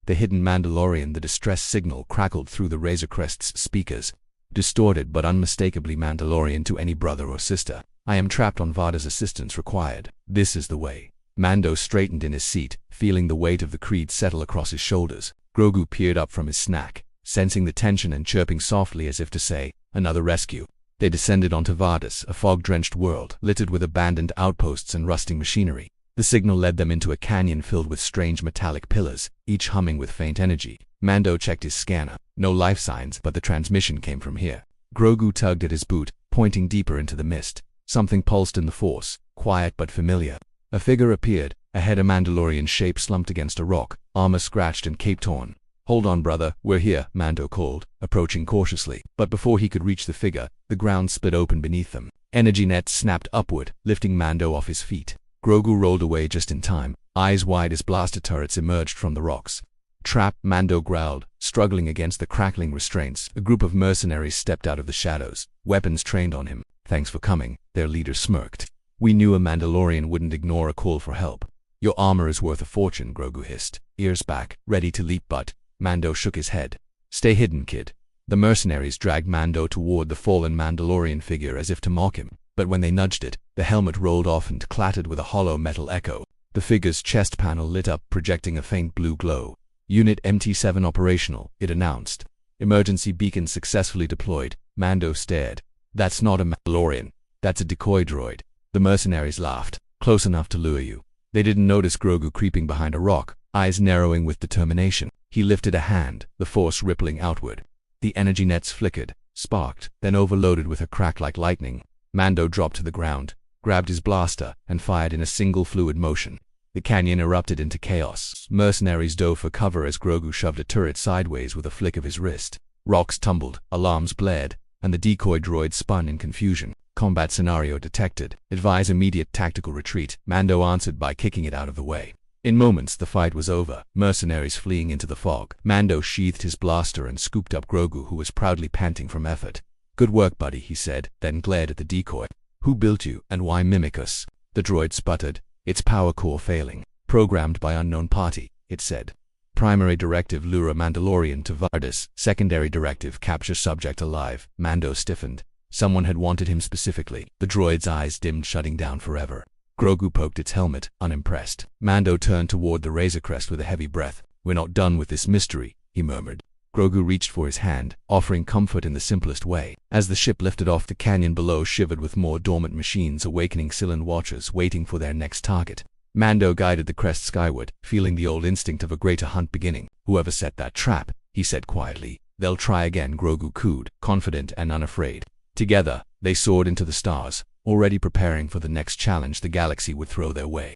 The Hidden Mandalorian. The distress signal crackled through the Razor Crest's speakers, distorted but unmistakably Mandalorian to any brother or sister. I am trapped on Vada's assistance required. This is the way. Mando straightened in his seat, feeling the weight of the creed settle across his shoulders. Grogu peered up from his snack, sensing the tension and chirping softly as if to say, another rescue. They descended onto Vardas, a fog-drenched world, littered with abandoned outposts and rusting machinery. The signal led them into a canyon filled with strange metallic pillars, each humming with faint energy. Mando checked his scanner. No life signs, but the transmission came from here. Grogu tugged at his boot, pointing deeper into the mist. Something pulsed in the force, quiet but familiar. A figure appeared, a head of Mandalorian shape slumped against a rock, armor scratched and cape torn. Hold on, brother, we're here, Mando called, approaching cautiously. But before he could reach the figure, the ground split open beneath them. Energy nets snapped upward, lifting Mando off his feet. Grogu rolled away just in time, eyes wide as blaster turrets emerged from the rocks. Trap, Mando growled, struggling against the crackling restraints. A group of mercenaries stepped out of the shadows, weapons trained on him. Thanks for coming, their leader smirked. We knew a Mandalorian wouldn't ignore a call for help. Your armor is worth a fortune, Grogu hissed, ears back, ready to leap, but Mando shook his head. Stay hidden, kid. The mercenaries dragged Mando toward the fallen Mandalorian figure as if to mock him, but when they nudged it, the helmet rolled off and clattered with a hollow metal echo. The figure's chest panel lit up, projecting a faint blue glow. Unit MT-7 operational, it announced. Emergency beacon successfully deployed. Mando stared. That's not a Mandalorian. That's a decoy droid. The mercenaries laughed. Close enough to lure you. They didn't notice Grogu creeping behind a rock, eyes narrowing with determination. He lifted a hand, the force rippling outward. The energy nets flickered, sparked, then overloaded with a crack like lightning. Mando dropped to the ground, grabbed his blaster, and fired in a single fluid motion. The canyon erupted into chaos. Mercenaries dove for cover as Grogu shoved a turret sideways with a flick of his wrist. Rocks tumbled, alarms blared, and the decoy droid spun in confusion. Combat scenario detected. Advise immediate tactical retreat. Mando answered by kicking it out of the way. In moments, the fight was over, mercenaries fleeing into the fog. Mando sheathed his blaster and scooped up Grogu, who was proudly panting from effort. Good work, buddy, he said, then glared at the decoy. Who built you, and why mimic us? The droid sputtered, its power core failing. Programmed by unknown party, it said. Primary directive: lure a Mandalorian to Vardas. Secondary directive: capture subject alive. Mando stiffened. Someone had wanted him specifically. The droid's eyes dimmed, shutting down forever. Grogu poked its helmet, unimpressed. Mando turned toward the Razor Crest with a heavy breath. We're not done with this mystery, he murmured. Grogu reached for his hand, offering comfort in the simplest way. As the ship lifted off, the canyon below shivered with more dormant machines, awakening Cylind watchers waiting for their next target. Mando guided the crest skyward, feeling the old instinct of a greater hunt beginning. Whoever set that trap, he said quietly. They'll try again, Grogu cooed, confident and unafraid. Together, they soared into the stars, already preparing for the next challenge the galaxy would throw their way.